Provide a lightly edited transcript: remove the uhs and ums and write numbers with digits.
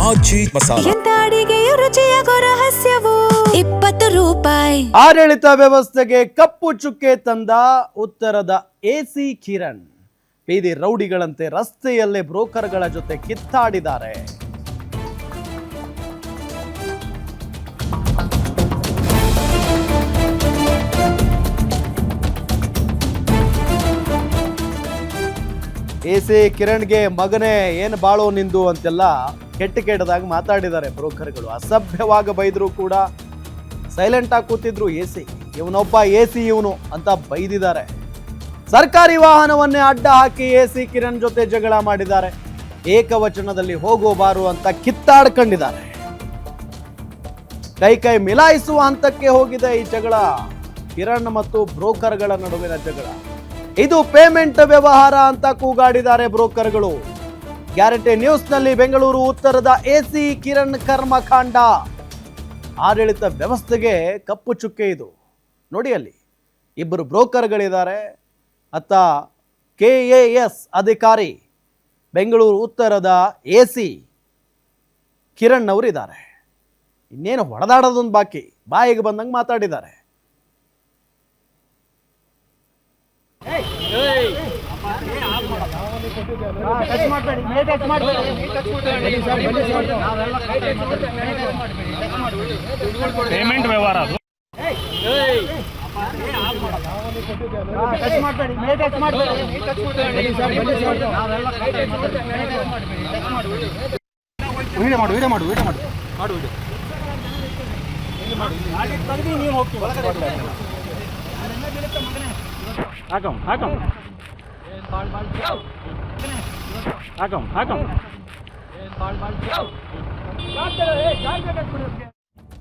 ಆಜಿ ಮಸಾಲ. ಎಂತ ಅಡಿಗೆಯ ರುಚಿಯಾಗೋ ರಹಸ್ಯವು 20 ರೂಪಾಯಿ. ಆಡಳಿತ ವ್ಯವಸ್ಥೆಗೆ ಕಪ್ಪು ಚುಕ್ಕೆ ತಂದ ಉತ್ತರದ ಎಸಿ ಕಿರಣ್. ಬೀದಿ ರೌಡಿಗಳಂತೆ ರಸ್ತೆಯಲ್ಲೇ ಬ್ರೋಕರ್ಗಳ ಜೊತೆ ಕಿತ್ತಾಡಿದ್ದಾರೆ. ಎಸಿ ಕಿರಣ್ಗೆ ಮಗನೇ ಏನು ಬಾಳೋ ನಿಂದು ಅಂತೆಲ್ಲ ಕೆಟ್ಟದಾಗ ಮಾತಾಡಿದ್ದಾರೆ ಬ್ರೋಕರ್ಗಳು. ಅಸಭ್ಯವಾಗಿ ಬೈದ್ರು ಕೂಡ ಸೈಲೆಂಟ್ ಆಗಿ ಕೂತಿದ್ರು. ಎಸಿ ಇವನೊಬ್ಬ ಎಸಿ ಇವನು ಅಂತ ಬೈದಿದ್ದಾರೆ. ಸರ್ಕಾರಿ ವಾಹನವನ್ನೇ ಅಡ್ಡ ಹಾಕಿ ಎಸಿ ಕಿರಣ್ ಜೊತೆ ಜಗಳ ಮಾಡಿದ್ದಾರೆ. ಏಕವಚನದಲ್ಲಿ ಹೋಗೋ ಬಾರು ಅಂತ ಕಿತ್ತಾಡ್ಕೊಂಡಿದ್ದಾರೆ. ಕೈ ಮಿಲಾಯಿಸುವ ಹಂತಕ್ಕೆ ಹೋಗಿದೆ ಈ ಜಗಳ. ಕಿರಣ್ ಮತ್ತು ಬ್ರೋಕರ್ಗಳ ನಡುವಿನ ಜಗಳ. ಇದು ಪೇಮೆಂಟ್ ವ್ಯವಹಾರ ಅಂತ ಕೂಗಾಡಿದ್ದಾರೆ ಬ್ರೋಕರ್ಗಳು. ಗ್ಯಾರಂಟಿ ನ್ಯೂಸ್ನಲ್ಲಿ ಬೆಂಗಳೂರು ಉತ್ತರದ ಎಸಿ ಕಿರಣ್ ಕರ್ಮಕಾಂಡ. ಆಡಳಿತ ವ್ಯವಸ್ಥೆಗೆ ಕಪ್ಪು ಚುಕ್ಕೆ ಇದು. ನೋಡಿ ಅಲ್ಲಿ ಇಬ್ಬರು ಬ್ರೋಕರ್ಗಳಿದ್ದಾರೆ. ಅತ್ತ KAS ಅಧಿಕಾರಿ, ಬೆಂಗಳೂರು ಉತ್ತರದ ಎಸಿ ಕಿರಣ್ ಅವರು ಇದ್ದಾರೆ. ಇನ್ನೇನು ಹೊಡೆದಾಡೋದೊಂದು ಬಾಕಿ. ಬಾಯಿಗೆ ಬಂದಂಗೆ ಮಾತಾಡಿದ್ದಾರೆ. ಪೇಮೆಂಟ್ ವ್ಯವಹಾರ ಅದು. ಹಾಕಂ